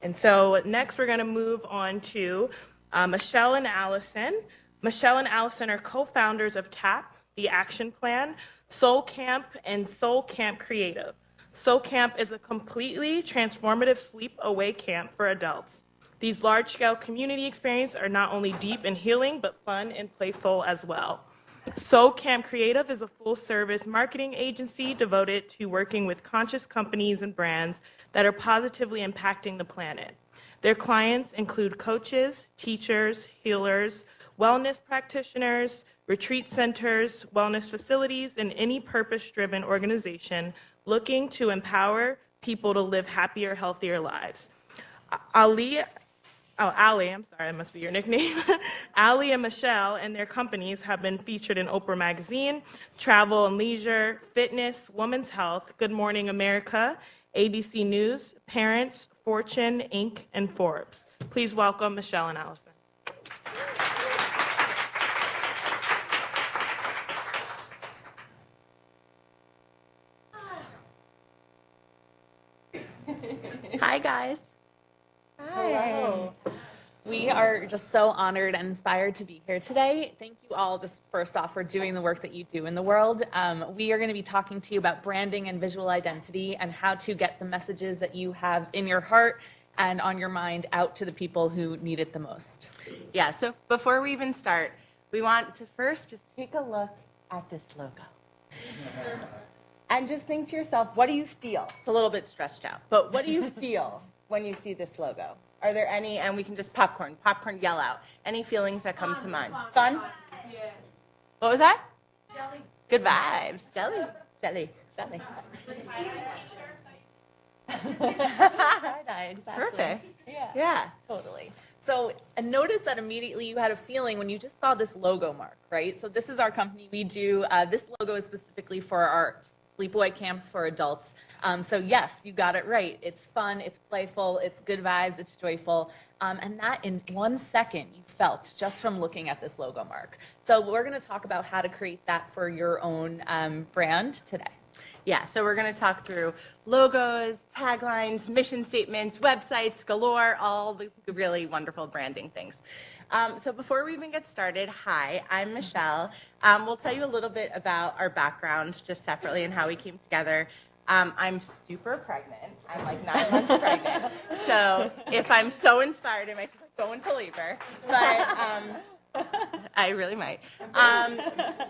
And so next we're going to move on to Michelle and Allison. Michelle and Allison are co-founders of TAP, the Action Plan, Soul Camp, and Soul Camp Creative. Soul Camp is a completely transformative sleep-away camp for adults. These large-scale community experiences are not only deep and healing, but fun and playful as well. Soul Camp Creative is a full-service marketing agency devoted to working with conscious companies and brands that are positively impacting the planet. Their clients include coaches, teachers, healers, wellness practitioners, retreat centers, wellness facilities, and any purpose-driven organization looking to empower people to live happier, healthier lives. Ali, I'm sorry, that must be your nickname. Ali and Michelle and their companies have been featured in Oprah Magazine, Travel and Leisure, Fitness, Women's Health, Good Morning America, ABC News, Parents, Fortune, Inc., and Forbes. Please welcome Michelle and Allison. Hi, guys. Hi. Hello. We are just so honored and inspired to be here today. Thank you all just first off for doing the work that you do in the world. We are going to be talking to you about branding and visual identity and how to get the messages that you have in your heart and on your mind out to the people who need it the most. Yeah, so before we even start, we want to first just take a look at this logo. And just think to yourself, what do you feel? It's a little bit stretched out, but what do you feel when you see this logo? Are there any, and we can just popcorn yell out, any feelings that come to mind? Fun? Yeah. What was that? Jelly. Good vibes. Jelly. Exactly. Perfect. Yeah, totally. So notice that immediately you had a feeling when you just saw this logo mark, right? So this is our company. We do, this logo is specifically for our sleepaway camps for adults. So yes, you got it right. It's fun, it's playful, it's good vibes, it's joyful. And that in 1 second you felt just from looking at this logo mark. So we're going to talk about how to create that for your own brand today. Yeah, so we're going to talk through logos, taglines, mission statements, websites galore, all the really wonderful branding things. So before we even get started, hi, I'm Michelle. We'll tell you a little bit about our background just separately and how we came together. I'm super pregnant. I'm like 9 months pregnant. So if I'm so inspired, I might just like go into labor. But I really might.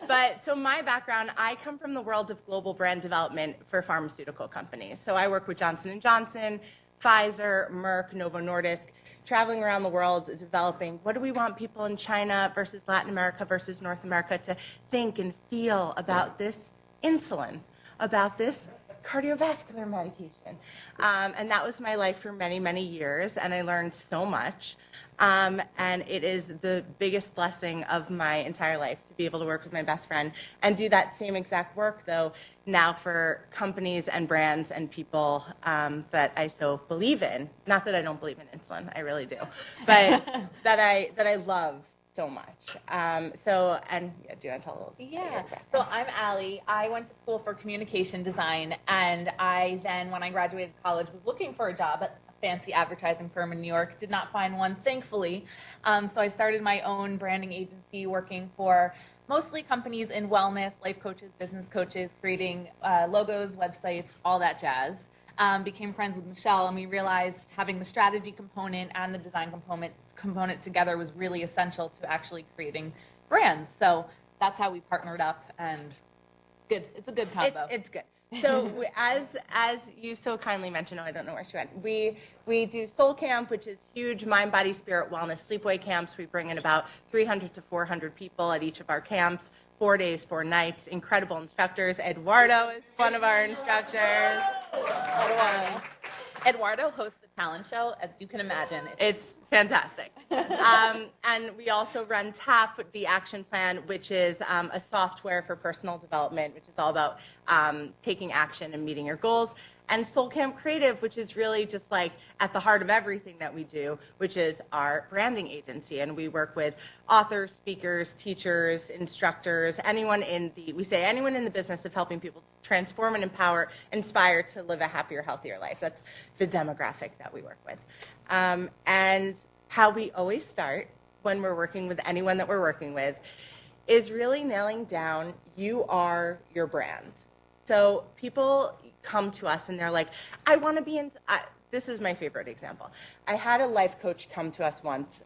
But so my background, I come from the world of global brand development for pharmaceutical companies. So I work with Johnson & Johnson, Pfizer, Merck, Novo Nordisk, traveling around the world developing what do we want people in China versus Latin America versus North America to think and feel about this insulin, about this cardiovascular medication. And that was my life for many, many years, and I learned so much. And it is the biggest blessing of my entire life to be able to work with my best friend and do that same exact work, though, now for companies and brands and people that I so believe in. Not that I don't believe in insulin, I really do, but that I love so much. And do you want to tell a little? Yeah. So I'm Allie. I went to school for communication design, and I then, when I graduated college, was looking for a job at a fancy advertising firm in New York. Did not find one, thankfully. So I started my own branding agency working for mostly companies in wellness, life coaches, business coaches, creating logos, websites, all that jazz. Became friends with Michelle, and we realized having the strategy component and the design component together was really essential to actually creating brands. So that's how we partnered up, and good. It's a good combo. It's good. So as you so kindly mentioned, I don't know where she went. We do Soul Camp, which is huge mind, body, spirit, wellness sleepaway camps. We bring in about 300 to 400 people at each of our camps. 4 days, 4 nights, incredible instructors. Eduardo is one of our instructors. Eduardo hosts the talent show, as you can imagine. It's fantastic. And we also run TAP, the Action Plan, which is a software for personal development, which is all about taking action and meeting your goals. and Soul Camp Creative, which is really just like at the heart of everything that we do, which is our branding agency. And we work with authors, speakers, teachers, instructors, anyone in the business of helping people transform and empower, inspire to live a happier, healthier life. That's the demographic that we work with. And how we always start when we're working with anyone that we're working with is really nailing down, you are your brand. So people come to us and they're like, I want to be in, this is my favorite example. I had a life coach come to us once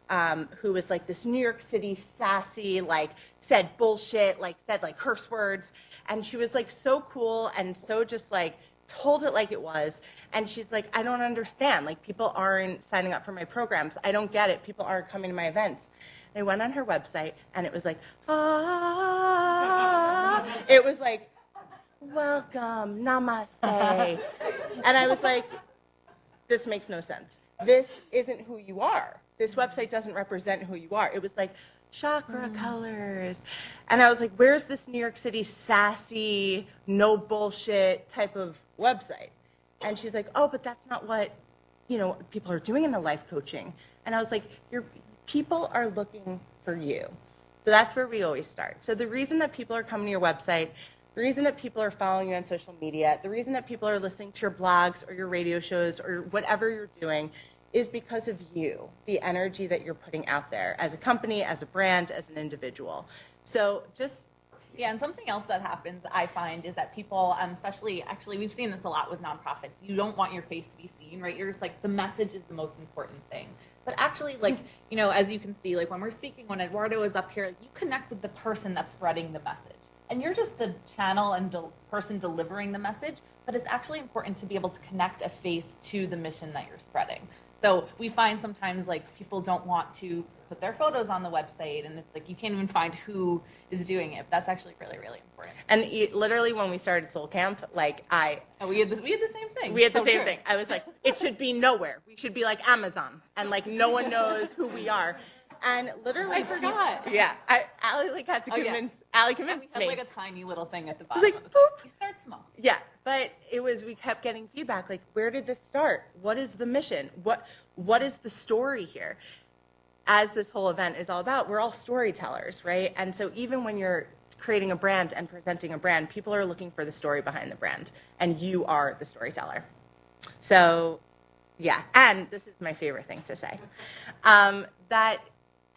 who was like this New York City sassy, like said bullshit, like said like curse words. And she was like so cool and so just like told it like it was. And she's like, I don't understand. Like people aren't signing up for my programs. I don't get it. People aren't coming to my events. I went on her website and it was like, it was like, welcome, namaste. And I was like, this makes no sense. This isn't who you are. This website doesn't represent who you are. It was like chakra colors. And I was like, where's this New York City sassy, no bullshit type of website? And she's like, oh, but that's not what, people are doing in the life coaching. And I was like, people are looking for you. So that's where we always start. So the reason that people are coming to your website, the reason that people are following you on social media, the reason that people are listening to your blogs or your radio shows or whatever you're doing is because of you, the energy that you're putting out there as a company, as a brand, as an individual. So just... Yeah, and something else that happens, I find, is that people, especially, actually, we've seen this a lot with nonprofits. You don't want your face to be seen, right? You're just like, the message is the most important thing. But actually, like, as you can see, like when we're speaking, when Eduardo is up here, you connect with the person that's spreading the message. And you're just the channel and person delivering the message, but it's actually important to be able to connect a face to the mission that you're spreading. So we find sometimes like people don't want to put their photos on the website, and it's like you can't even find who is doing it. But that's actually really, really important. And literally when we started Soul Camp, like we had the same thing. We had the same thing. I was like, it should be nowhere. We should be like Amazon, and like no one knows who we are. And literally, I forgot. Allie had to convince. Allie convinced me. We had like a tiny little thing at the bottom. Like, of the site. You start small. Yeah, but we kept getting feedback. Like, where did this start? What is the mission? What is the story here? As this whole event is all about, we're all storytellers, right? And so even when you're creating a brand and presenting a brand, people are looking for the story behind the brand, and you are the storyteller. So, yeah, and this is my favorite thing to say,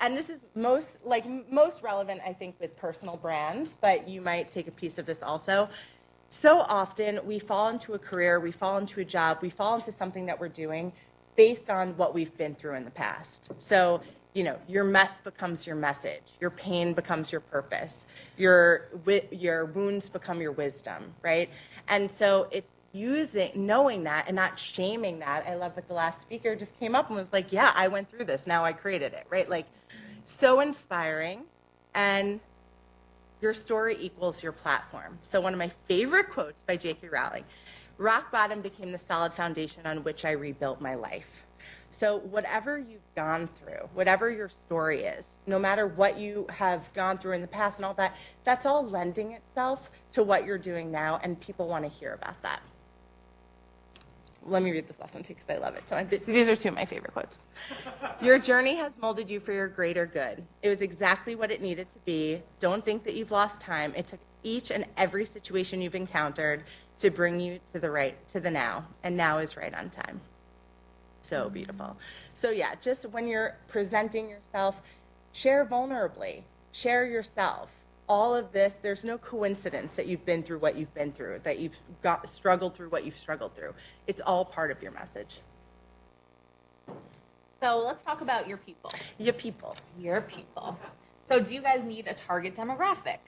and this is most relevant, I think, with personal brands, but you might take a piece of this also. So often we fall into a career, we fall into a job, we fall into something that we're doing based on what we've been through in the past. So, your mess becomes your message, your pain becomes your purpose, your wounds become your wisdom, right? And so it's knowing that and not shaming that. I love that the last speaker just came up and was like, yeah, I went through this, now I created it, right? Like, so inspiring, and your story equals your platform. So one of my favorite quotes by J.K. Rowling, rock bottom became the solid foundation on which I rebuilt my life. So whatever you've gone through, whatever your story is, no matter what you have gone through in the past and all that, that's all lending itself to what you're doing now, and people want to hear about that. Let me read this last one too, because I love it. So these are two of my favorite quotes. Your journey has molded you for your greater good. It was exactly what it needed to be. Don't think that you've lost time. It took each and every situation you've encountered to bring you to the now, and now is right on time. So beautiful. So yeah, just when you're presenting yourself, share vulnerably, share yourself. All of this, there's no coincidence that you've been through what you've been through, that you've struggled through what you've struggled through. It's all part of your message. So let's talk about your people. Your people. Your people. So do you guys need a target demographic?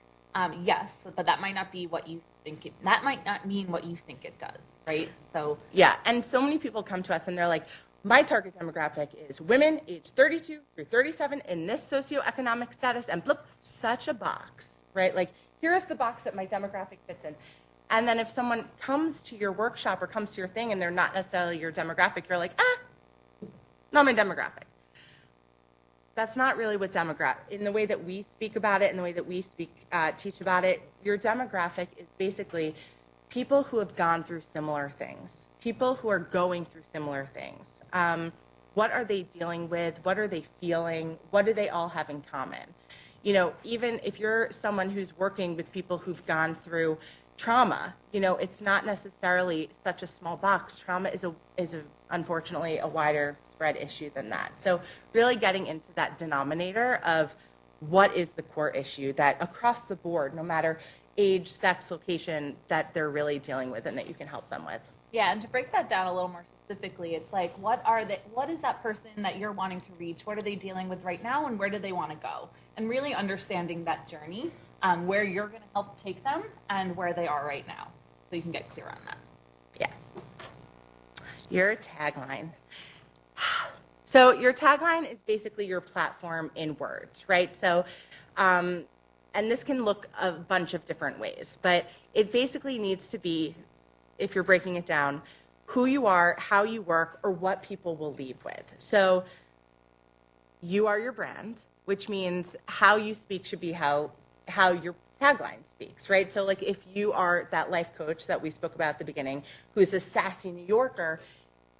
Yes, but that might not be what you think that might not mean what you think it does, right? So yeah, and so many people come to us and they're like, my target demographic is women age 32 through 37 in this socioeconomic status, and blip, such a box, right? Like, here's the box that my demographic fits in. And then if someone comes to your workshop or comes to your thing and they're not necessarily your demographic, you're like, not my demographic. That's not really what in the way that we speak about it, in the way that we teach about it, your demographic is basically people who have gone through similar things, people who are going through similar things. What are they dealing with? What are they feeling? What do they all have in common? Even if you're someone who's working with people who've gone through trauma, it's not necessarily such a small box. Trauma is unfortunately a wider spread issue than that. So really getting into that denominator of what is the core issue that across the board, no matter age, sex, location, that they're really dealing with and that you can help them with. Yeah, and to break that down a little more specifically, it's like, what is that person that you're wanting to reach? What are they dealing with right now, and where do they want to go? And really understanding that journey, where you're going to help take them and where they are right now, so you can get clear on that. Yeah. Your tagline. So your tagline is basically your platform in words, right? So, and this can look a bunch of different ways, but it basically needs to be, if you're breaking it down, who you are, how you work, or what people will leave with. So you are your brand, which means how you speak should be how your tagline speaks, right? So like if you are that life coach that we spoke about at the beginning, who's a sassy New Yorker,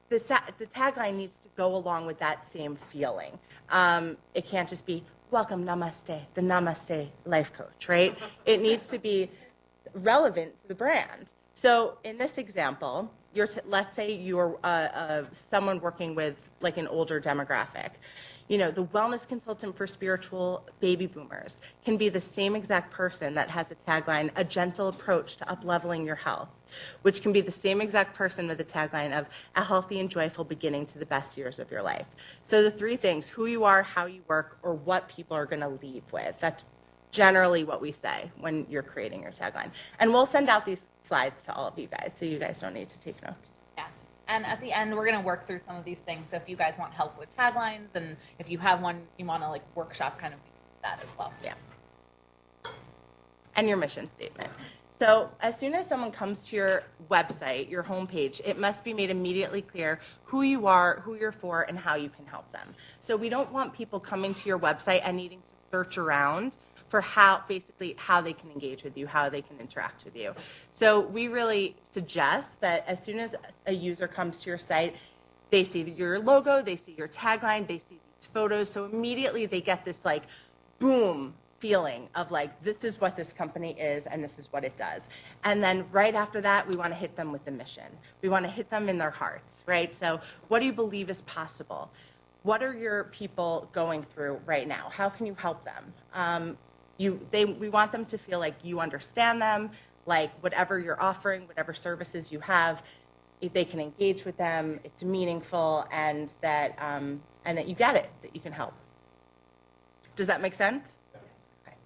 the tagline needs to go along with that same feeling. It can't just be, welcome, namaste, the namaste life coach, right? It needs to be relevant to the brand. So in this example, let's say you're someone working with like an older demographic. The wellness consultant for spiritual baby boomers can be the same exact person that has a tagline, a gentle approach to up-leveling your health, which can be the same exact person with a tagline of a healthy and joyful beginning to the best years of your life. So the three things, who you are, how you work, or what people are going to leave with. That's generally what we say when you're creating your tagline. And we'll send out these slides to all of you guys, so you guys don't need to take notes. Yeah. And at the end, we're going to work through some of these things. So if you guys want help with taglines, and if you have one you want to like workshop kind of that as well. Yeah. And your mission statement. So as soon as someone comes to your website, your homepage, it must be made immediately clear who you are, who you're for, and how you can help them. So we don't want people coming to your website and needing to search around for how they can engage with you, how they can interact with you. So we really suggest that as soon as a user comes to your site, they see your logo, they see your tagline, they see these photos, so immediately they get this like boom feeling of like, this is what this company is and this is what it does. And then right after that, we want to hit them with the mission. We want to hit them in their hearts, right? So what do you believe is possible? What are your people going through right now? How can you help them? We want them to feel like you understand them, like whatever you're offering, whatever services you have, if they can engage with them, it's meaningful, and that you get it, that you can help. Does that make sense? Okay.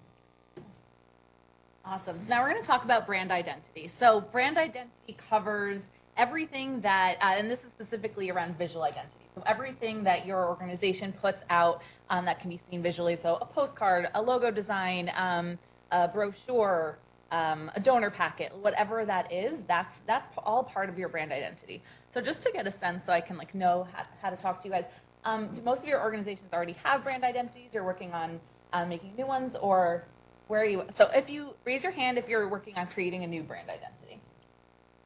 Awesome. So now we're going to talk about brand identity. So brand identity covers everything that, and this is specifically around visual identity. So everything that your organization puts out that can be seen visually. So a postcard, a logo design, a brochure, a donor packet, whatever that is, that's all part of your brand identity. So just to get a sense, so I can like know how to talk to you guys. Do most of your organizations already have brand identities? You're working on making new ones, or where are you? So if you raise your hand if you're working on creating a new brand identity.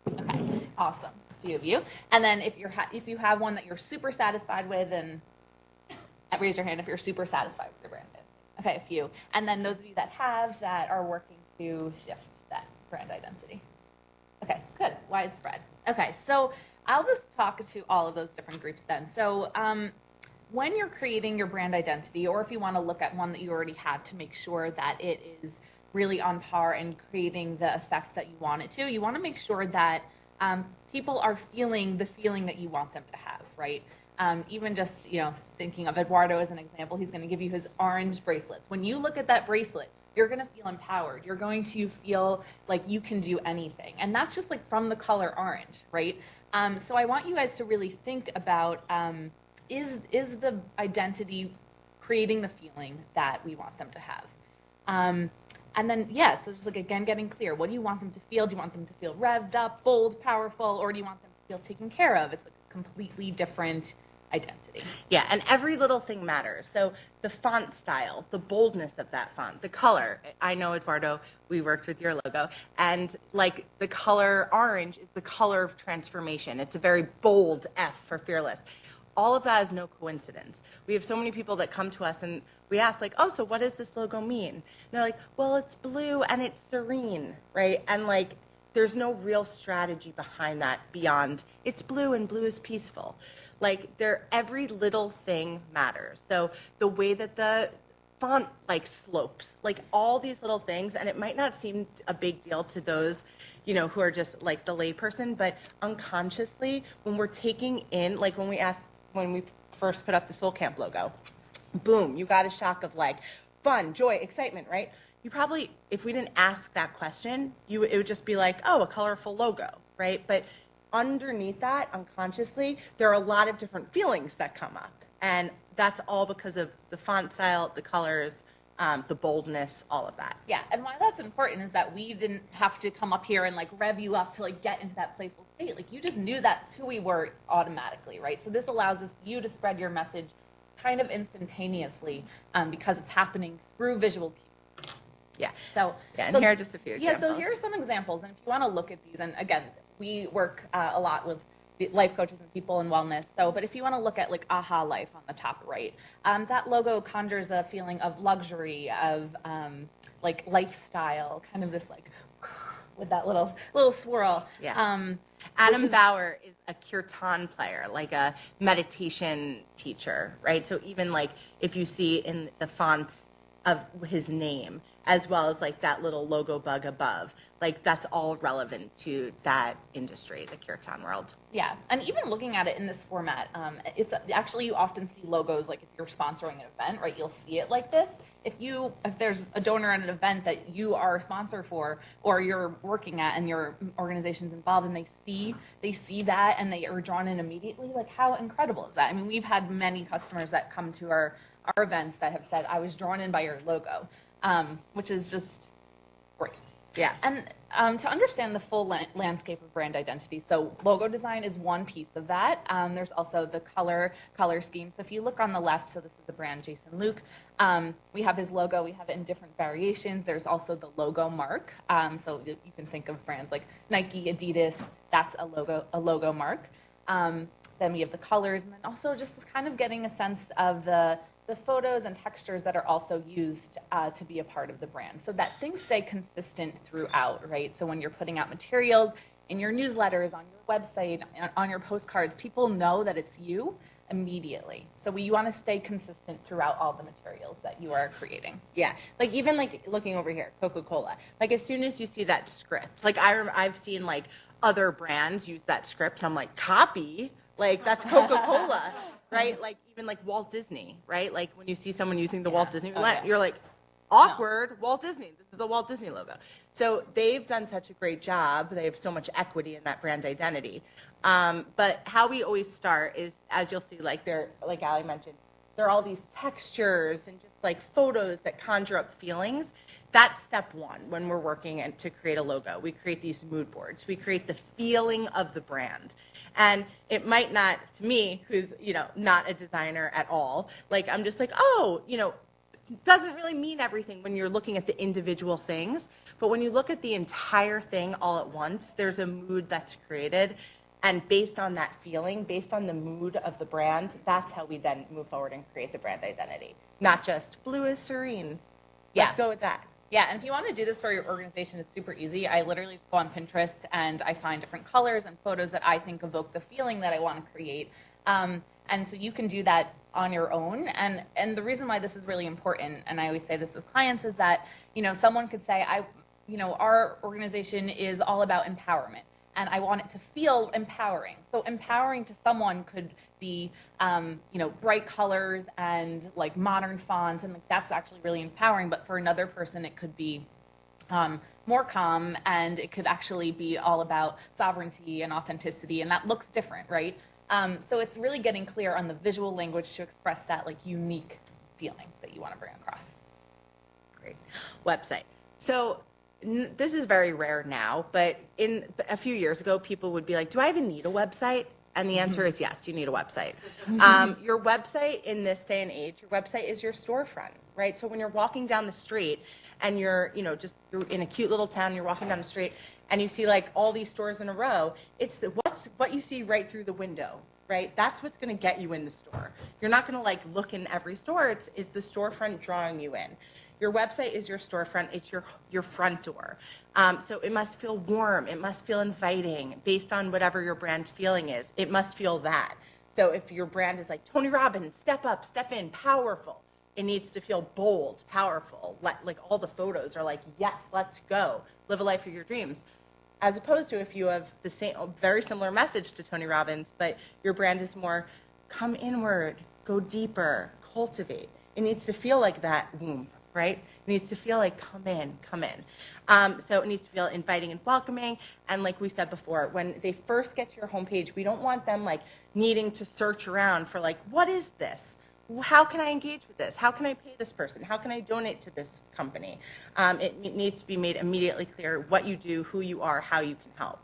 Okay, awesome. A few of you. And then if you have one that you're super satisfied with, and raise your hand if you're super satisfied with your brand identity. Okay, a few. And then those of you that are working to shift that brand identity. Okay, good. Widespread. Okay, so I'll just talk to all of those different groups then. So when you're creating your brand identity, or if you want to look at one that you already have to make sure that it is really on par and creating the effect that you want it to, you want to make sure that people are feeling the feeling that you want them to have, right? Even just, thinking of Eduardo as an example, he's going to give you his orange bracelets. When you look at that bracelet, you're going to feel empowered. You're going to feel like you can do anything. And that's just like from the color orange, right? So I want you guys to really think about, is the identity creating the feeling that we want them to have? And then, so just like, again, getting clear. What do you want them to feel? Do you want them to feel revved up, bold, powerful, or do you want them to feel taken care of? It's like a completely different identity. Yeah, and every little thing matters. So the font style, the boldness of that font, the color. I know, Eduardo, we worked with your logo, and like the color orange is the color of transformation. It's a very bold F for fearless. All of that is no coincidence. We have so many people that come to us and we ask like, oh, so what does this logo mean? And they're like, well, it's blue and it's serene, right? And like, there's no real strategy behind that beyond it's blue and blue is peaceful. Like every little thing matters. So the way that the font like slopes, like all these little things, and it might not seem a big deal to those, who are just like the layperson, but unconsciously when we're taking in, like when we first put up the Soul Camp logo, boom, you got a shock of like fun, joy, excitement, right? You probably, if we didn't ask that question, it would just be like, oh, a colorful logo, right? But underneath that, unconsciously, there are a lot of different feelings that come up. And that's all because of the font style, the colors, the boldness, all of that. Yeah, and why that's important is that we didn't have to come up here and like rev you up to like get into that playful state. Like you just knew that's who we were automatically, right? So this allows you to spread your message kind of instantaneously because it's happening through visual cues. Yeah. So here are just a few examples. Yeah, so here are some examples. And if you want to look at these, and again, we work a lot with the life coaches and people in wellness. But if you want to look at like Aha Life on the top right, that logo conjures a feeling of luxury, of like lifestyle, kind of this like with that little swirl. Yeah. Adam Bauer is a kirtan player, like a meditation teacher, right? So even like if you see in the fonts of his name, as well as like that little logo bug above, like that's all relevant to that industry, the kirtan world. Yeah, and even looking at it in this format, it's actually, you often see logos like if you're sponsoring an event, right? You'll see it like this. If there's a donor at an event that you are a sponsor for, or you're working at and your organization's involved, and they see that and they are drawn in immediately, like how incredible is that? I mean, we've had many customers that come to our events that have said, I was drawn in by your logo, which is just great. Yeah. And to understand the full landscape of brand identity, so logo design is one piece of that. There's also the color scheme. So if you look on the left, so this is the brand Jason Luke. We have his logo. We have it in different variations. There's also the logo mark. So you can think of brands like Nike, Adidas. That's a logo mark. Then we have the colors, and then also just kind of getting a sense of the photos and textures that are also used to be a part of the brand, so that things stay consistent throughout, right? So when you're putting out materials in your newsletters, on your website, on your postcards, people know that it's you immediately. So you want to stay consistent throughout all the materials that you are creating. Yeah, like even like looking over here, Coca-Cola. Like as soon as you see that script, like I've seen like other brands use that script, and I'm like, copy? Like that's Coca-Cola. Right? Like even like Walt Disney, right? Like when you see someone using the Walt Disney, you're like, awkward, no. Walt Disney. This is the Walt Disney logo. So they've done such a great job. They have so much equity in that brand identity. But how we always start is, as you'll see, like Ali mentioned, there are all these textures and just like photos that conjure up feelings. That's step one when we're working to create a logo. We create these mood boards. We create the feeling of the brand. And it might not, to me, who's, not a designer at all, like I'm just like, doesn't really mean everything when you're looking at the individual things. But when you look at the entire thing all at once, there's a mood that's created. And based on that feeling, based on the mood of the brand, that's how we then move forward and create the brand identity. Not just blue is serene. Let's go with that. Yeah, and if you want to do this for your organization, it's super easy. I literally just go on Pinterest and I find different colors and photos that I think evoke the feeling that I want to create. And so you can do that on your own. And the reason why this is really important, and I always say this with clients, is that, someone could say, our organization is all about empowerment, and I want it to feel empowering. So empowering to someone could be, bright colors and like modern fonts, and like that's actually really empowering. But for another person, it could be more calm, and it could actually be all about sovereignty and authenticity, and that looks different, right? So it's really getting clear on the visual language to express that like unique feeling that you want to bring across. Great. Website. So this is very rare now, but in a few years ago, people would be like, do I even need a website? And the answer is yes, you need a website. Your website in this day and age, your website is your storefront, right? So when you're walking down the street and you're in a cute little town, you're walking down the street and you see like all these stores in a row, it's what you see right through the window, right? That's what's going to get you in the store. You're not going to like look in every store. It's the storefront drawing you in. Your website is your storefront. It's your front door. So it must feel warm. It must feel inviting based on whatever your brand feeling is. It must feel that. So if your brand is like Tony Robbins, step up, step in, powerful, it needs to feel bold, powerful. Like all the photos are like, yes, let's go. Live a life of your dreams. As opposed to if you have the same, very similar message to Tony Robbins, but your brand is more come inward, go deeper, cultivate. It needs to feel like that womb. Right? It needs to feel like come in. So it needs to feel inviting and welcoming. And like we said before, when they first get to your homepage, we don't want them like needing to search around for like, what is this? How can I engage with this? How can I pay this person? How can I donate to this company? It needs to be made immediately clear what you do, who you are, how you can help.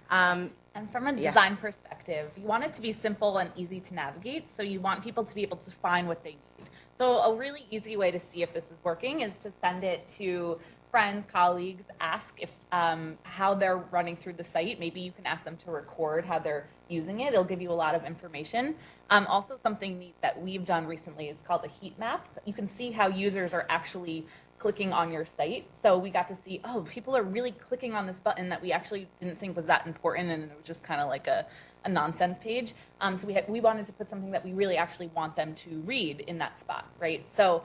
And from a design perspective, you want it to be simple and easy to navigate, so you want people to be able to find what they need. So a really easy way to see if this is working is to send it to friends, colleagues, ask if how they're running through the site. Maybe you can ask them to record how they're using it. It'll give you a lot of information. Also something neat that we've done recently is called a heat map. You can see how users are actually clicking on your site. So we got to see, oh, people are really clicking on this button that we actually didn't think was that important, and it was just kind of like a nonsense page. So we wanted to put something that we really actually want them to read in that spot, right? So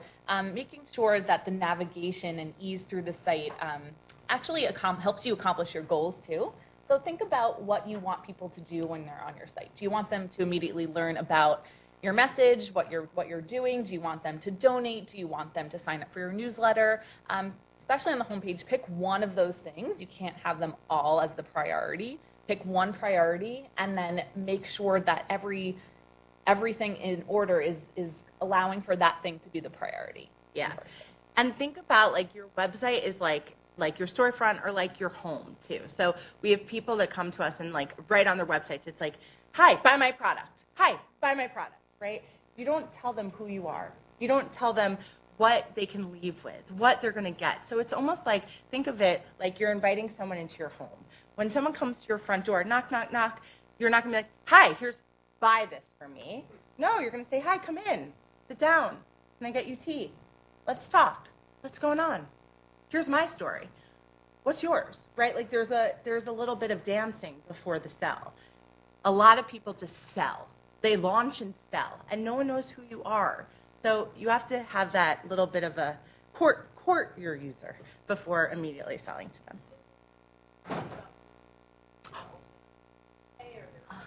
making sure that the navigation and ease through the site actually helps you accomplish your goals too. So think about what you want people to do when they're on your site. Do you want them to immediately learn about your message, what you're doing? Do you want them to donate? Do you want them to sign up for your newsletter? Especially on the homepage, pick one of those things. You can't have them all as the priority. Pick one priority and then make sure that everything in order is allowing for that thing to be the priority. Yeah. And think about like your website is like your storefront or like your home too. So we have people that come to us and like right on their websites, it's like, hi, buy my product. Hi, buy my product, right? You don't tell them who you are. You don't tell them what they can leave with, what they're going to get. So it's almost like, think of it like you're inviting someone into your home. When someone comes to your front door, knock, knock, knock, you're not going to be like, hi, buy this for me. No, you're going to say, hi, come in, sit down. Can I get you tea? Let's talk. What's going on? Here's my story. What's yours, right? Like there's a little bit of dancing before the sell. A lot of people just sell. They launch and sell, and no one knows who you are. So you have to have that little bit of a court your user before immediately selling to them.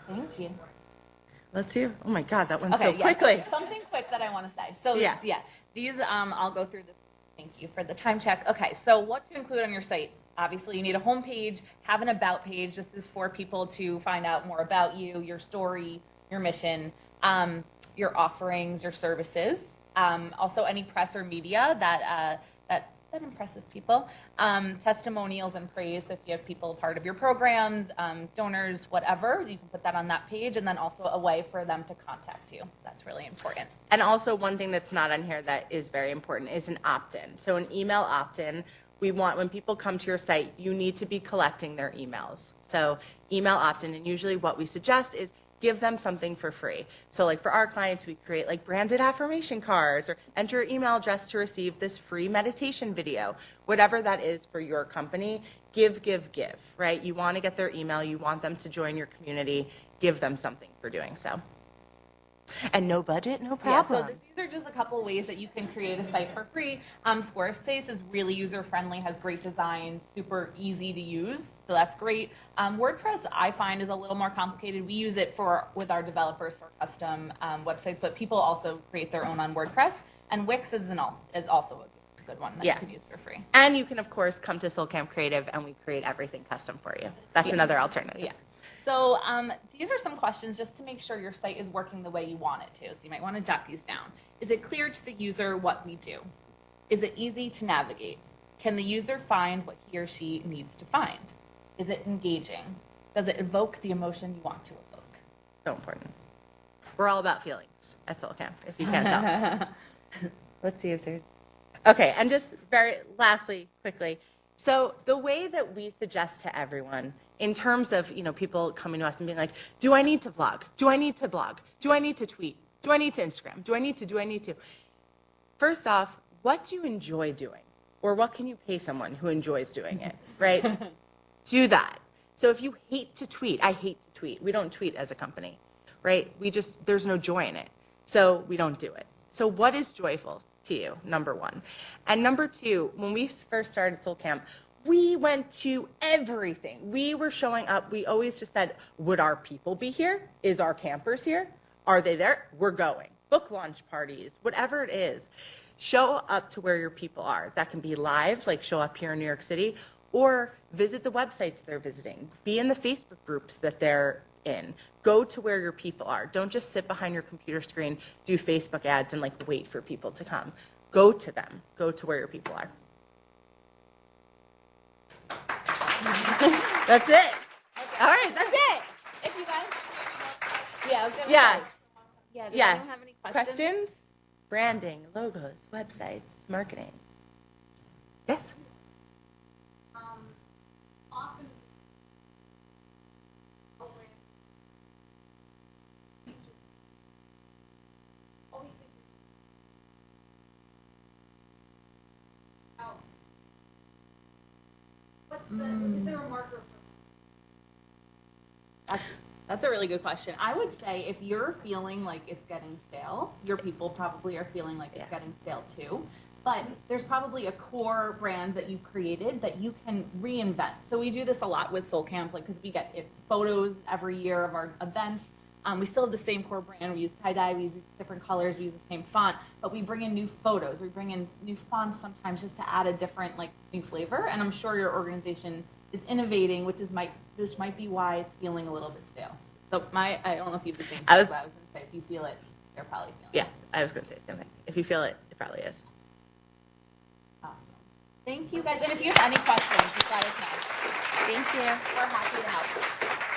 Thank you. Let's hear. Oh my God, that went Okay, so quickly. Something quick that I want to say. So yeah, these I'll go through this. Thank you for the time check. Okay, so what to include on your site? Obviously, you need a home page, have an about page. This is for people to find out more about you, your story, your mission, your offerings, your services. Also, any press or media that impresses people. Testimonials and praise. So if you have people part of your programs, donors, whatever, you can put that on that page. And then also a way for them to contact you. That's really important. And also one thing that's not on here that is very important is an opt-in. So an email opt-in. We want, when people come to your site, you need to be collecting their emails. So email opt-in, and usually what we suggest is give them something for free. So like for our clients, we create like branded affirmation cards or enter your email address to receive this free meditation video. Whatever that is for your company, give, right? You want to get their email. You want them to join your community. Give them something for doing so. And no budget, no problem. Yeah, so these are just a couple of ways that you can create a site for free. Squarespace is really user-friendly, has great designs, super easy to use, so that's great. WordPress, I find, is a little more complicated. We use it with our developers for custom websites, but people also create their own on WordPress. And Wix is also a good one that you can use for free. And you can, of course, come to Soul Camp Creative, and we create everything custom for you. That's another alternative. Yeah. So these are some questions just to make sure your site is working the way you want it to. So you might want to jot these down. Is it clear to the user what we do? Is it easy to navigate? Can the user find what he or she needs to find? Is it engaging? Does it evoke the emotion you want to evoke? So important. We're all about feelings at Soul Camp, if you can't tell. Let's see if there's... Okay, and just very lastly, quickly, so the way that we suggest to everyone in terms of, people coming to us and being like, do I need to vlog? Do I need to blog? Do I need to tweet? Do I need to Instagram? Do I need to? First off, what do you enjoy doing? Or what can you pay someone who enjoys doing it, right? Do that. So if you hate to tweet, I hate to tweet. We don't tweet as a company, right? There's no joy in it. So we don't do it. So what is joyful to you, number one? And number two, when we first started Soul Camp, we went to everything. We were showing up. We always just said, would our people be here? Is our campers here? Are they there? We're going. Book launch parties, whatever it is. Show up to where your people are. That can be live, like show up here in New York City, or visit the websites they're visiting. Be in the Facebook groups that they're in. Go to where your people are. Don't just sit behind your computer screen, do Facebook ads, and wait for people to come. Go to them. Go to where your people are. That's it. Okay. All right, that's it. If you guys, I was gonna Yeah. say, does Yeah. anyone have any questions? Questions? Branding, logos, websites, marketing. Yes. Often always think out. Is there a marker for That's a really good question. I would say if you're feeling like it's getting stale, your people probably are feeling like it's getting stale too. But there's probably a core brand that you've created that you can reinvent. So we do this a lot with Soul Camp, because we get photos every year of our events. We still have the same core brand. We use tie-dye, we use different colors, we use the same font, but we bring in new photos. We bring in new fonts sometimes just to add a different, new flavor. And I'm sure your organization is innovating, which might be why it's feeling a little bit stale. So I don't know if you have the same thing, but I was going to say, if you feel it, they're probably feeling it. Yeah, I was going to say the same thing. If you feel it, it probably is. Awesome. Thank you, guys. And if you have any questions, just let us know. Thank you. We're happy to help.